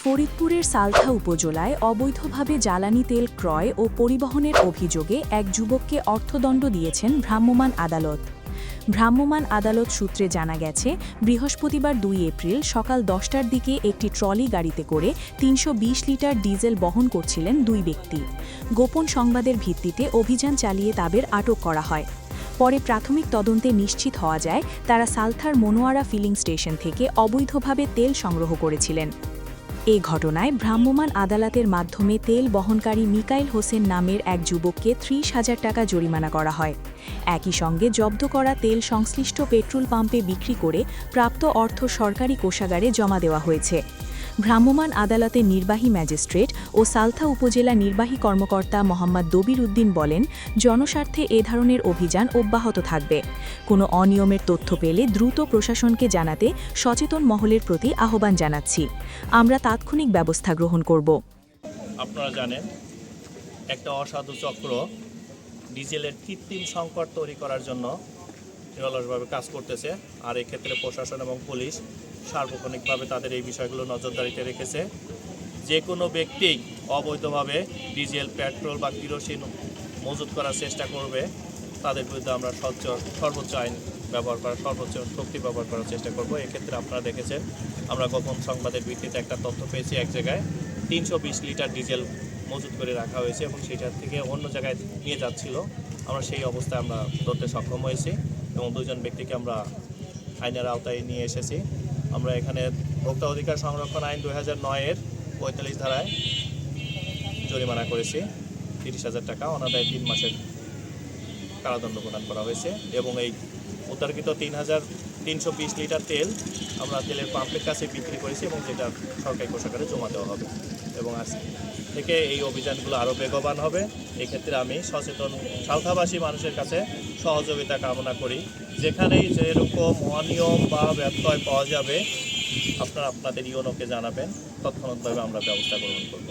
ফরিদপুরের সালথা উপজেলায় অবৈধভাবে জ্বালানি তেল ক্রয় ও পরিবহনের অভিযোগে এক যুবককে অর্থদণ্ড দিয়েছেন ভ্রাম্যমাণ আদালত। ভ্রাম্যমাণ আদালত সূত্রে জানা গেছে, বৃহস্পতিবার ২ এপ্রিল সকাল ১০টার দিকে একটি ট্রলি গাড়িতে করে ৩২০ লিটার ডিজেল বহন করছিলেন দুই ব্যক্তি। গোপন সংবাদের ভিত্তিতে অভিযান চালিয়ে তাদের আটক করা হয়। পরে প্রাথমিক তদন্তে নিশ্চিত হওয়া যায়, তারা সালথার মনোয়ারা ফিলিং স্টেশন থেকে অবৈধভাবে তেল সংগ্রহ করেছিলেন। এ ঘটনায় ভ্রাম্যমাণ আদালতের মাধ্যমে তেল বহনকারী মিকাইল হোসেন নামের এক যুবককে ৩০,০০০ টাকা জরিমানা করা হয়। একই সঙ্গে জব্দ করা তেল সংশ্লিষ্ট পেট্রোল পাম্পে বিক্রি করে প্রাপ্ত অর্থ সরকারি কোষাগারে জমা দেওয়া হয়েছে। ভ্রাম্যমাণ আদালতের নির্বাহী ম্যাজিস্ট্রেট ও সালথা উপজেলা নির্বাহী কর্মকর্তা মোহাম্মদ দবির উদ্দিন বলেন, জনস্বার্থে এ ধরনের অভিযান অব্যাহত থাকবে। কোনো অনিয়মের তথ্য পেলে দ্রুত প্রশাসনকে জানাতে সচেতন মহলের প্রতি আহ্বান জানাচ্ছি। আমরা তাৎক্ষণিক ব্যবস্থা গ্রহণ করব। আপনারা জানেন, একটা অসাধু চক্র ডিজেলের কৃত্রিম সংকট তৈরি করার জন্য নিরলসভাবে কাজ করতেছে। আর এক্ষেত্রে প্রশাসন এবং পুলিশ সার্বক্ষণিকভাবে তাদের এই বিষয়গুলো নজরদারিতে রেখেছে। যে কোনো ব্যক্তি অবৈধভাবে ডিজেল, পেট্রোল বা কিরোসিন মজুত করার চেষ্টা করবে, তাদের বিরুদ্ধে আমরা সর্বোচ্চ আইন ব্যবহার করার, সর্বোচ্চ শক্তি ব্যবহার করার চেষ্টা করব। এক্ষেত্রে আপনারা দেখেছেন, আমরা গোপন সংবাদের ভিত্তিতে একটা তথ্য পেয়েছি, এক জায়গায় ৩২০ লিটার ডিজেল মজুত করে রাখা হয়েছে এবং সেটার থেকে অন্য জায়গায় নিয়ে যাচ্ছিল। আমরা সেই অবস্থায় আমরা ধরতে সক্ষম হয়েছি এবং দুজন ব্যক্তিকে আমরা আইনের আওতায় নিয়ে এসেছি। আমরা এখানে ভোক্তা অধিকার সংরক্ষণ আইন ২০০৯-এর ৪৫ ধারায় জরিমানা করেছি ৩০,০০০ টাকা, অনাদায়ে ৩ মাসের কারাদণ্ড প্রদান করা হয়েছে এবং এই উদ্ধারকৃত ৩২০ লিটার তেল আমরা তেলের পাম্পের কাছে বিক্রি করেছি এবং যেটা সরকারি কোষাগারে জমা দেওয়া হবে এবং আজ থেকে এই অভিযানগুলো আরও বেগবান হবে। এক্ষেত্রে আমি সচেতন সালথাবাসী মানুষের কাছে সহযোগিতা কামনা করি। যেখানেই যেরকম অনিয়ম বা ব্যত্যয় পাওয়া যাবে, আপনারা আপনাদের ইউনোকে জানাবেন, তৎক্ষণাৎভাবে আমরা ব্যবস্থা গ্রহণ করব।